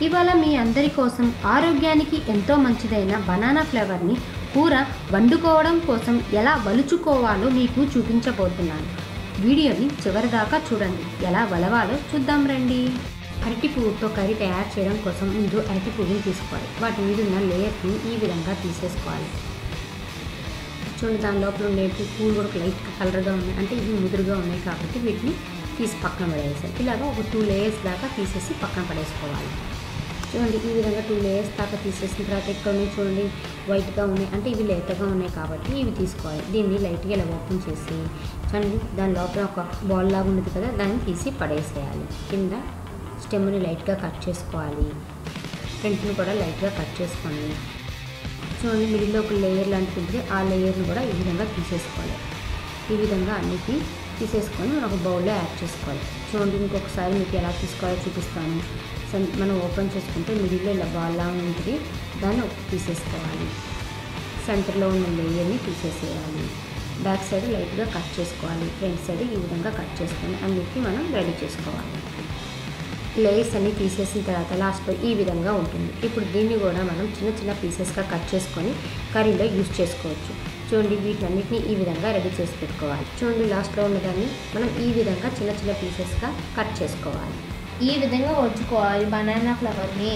ఇవాళ మీ అందరి కోసం ఆరోగ్యానికి ఎంతో మంచిదైన బనానా ఫ్లేవర్ని కూర వండుకోవడం కోసం ఎలా వలుచుకోవాలో మీకు చూపించబోతున్నాను. వీడియోని చివరిదాకా చూడండి. ఎలా వలవాలో చూద్దాం రండి. అరటి పువ్వుతో కర్రీ తయారు చేయడం కోసం ముందు అరటి పువ్వుని తీసుకోవాలి. వాటి మీద ఉన్న లేయర్ని ఈ విధంగా తీసేసుకోవాలి. చూడండి, దాని లోపల ఉండే పువ్వులు కూడా లైట్గా కలర్గా ఉన్నాయి, అంటే ఇవి ముదురుగా ఉన్నాయి కాబట్టి వీటిని తీసి పక్కన పడేసారు. ఇలాగ ఒక 2 లేయర్స్ దాకా తీసేసి పక్కన పడేసుకోవాలి. చూడండి, ఈ విధంగా 2 లేయర్స్ దాకా తీసేసిన తర్వాత ఇక్కడ ఉన్నాయి చూడండి, వైట్గా ఉన్నాయి, అంటే ఇవి లేతగా ఉన్నాయి కాబట్టి ఇవి తీసుకోవాలి. దీన్ని లైట్గా ఇలా ఓపెన్ చేసి చూడండి, దాని లోపల ఒక బాల్ లాగా ఉండదు కదా, దాన్ని తీసి పడేసేయాలి. కింద స్టెమ్ని లైట్గా కట్ చేసుకోవాలి. ఫ్రంట్ని కూడా లైట్గా కట్ చేసుకోండి. చూడండి, మిడిల్లో ఒక లేయర్ లాంటిది ఉంటుంది, ఆ లేయర్ని కూడా ఈ విధంగా తీసేసుకోవాలి. ఈ విధంగా అన్నిటినీ తీసేసుకొని మనం ఒక బౌల్లో యాడ్ చేసుకోవాలి. చూడండి, ఇంకొకసారి మీకు ఎలా తీసుకోవాలో చూపిస్తాను. మనం ఓపెన్ చేసుకుంటే మిడిల్లో ఇలా బాల్లా ఉంటుంది, దాన్ని తీసేసుకోవాలి. సెంటర్లో ఉన్న లేయర్ని తీసేసేయాలి. బ్యాక్ సైడ్ లైట్గా కట్ చేసుకోవాలి. ఫ్రంట్ సైడ్ ఈ విధంగా కట్ చేసుకొని అన్నిటినీ మనం రెడీ చేసుకోవాలి. లేయర్స్ అన్నీ తీసేసిన తర్వాత లాస్ట్లో ఈ విధంగా ఉంటుంది. ఇప్పుడు దీన్ని కూడా మనం చిన్న చిన్న పీసెస్గా కట్ చేసుకొని కర్రీలో యూజ్ చేసుకోవచ్చు. చూడండి, వీటన్నిటిని ఈ విధంగా రెడీ చేసి పెట్టుకోవాలి. చూడండి, లాస్ట్లో ఉన్నదాన్ని మనం ఈ విధంగా చిన్న చిన్న పీసెస్గా కట్ చేసుకోవాలి. ఈ విధంగా వచ్చుకోవాలి బనానా ఫ్లవర్ని.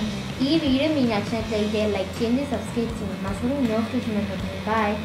ఈ వీడియో మీకు నచ్చినట్లయితే లైక్ చేయండి, సబ్స్క్రైబ్ చేయండి. మా చూడండి నోటిఫికేషన్ ఉంటుంది. బాయ్.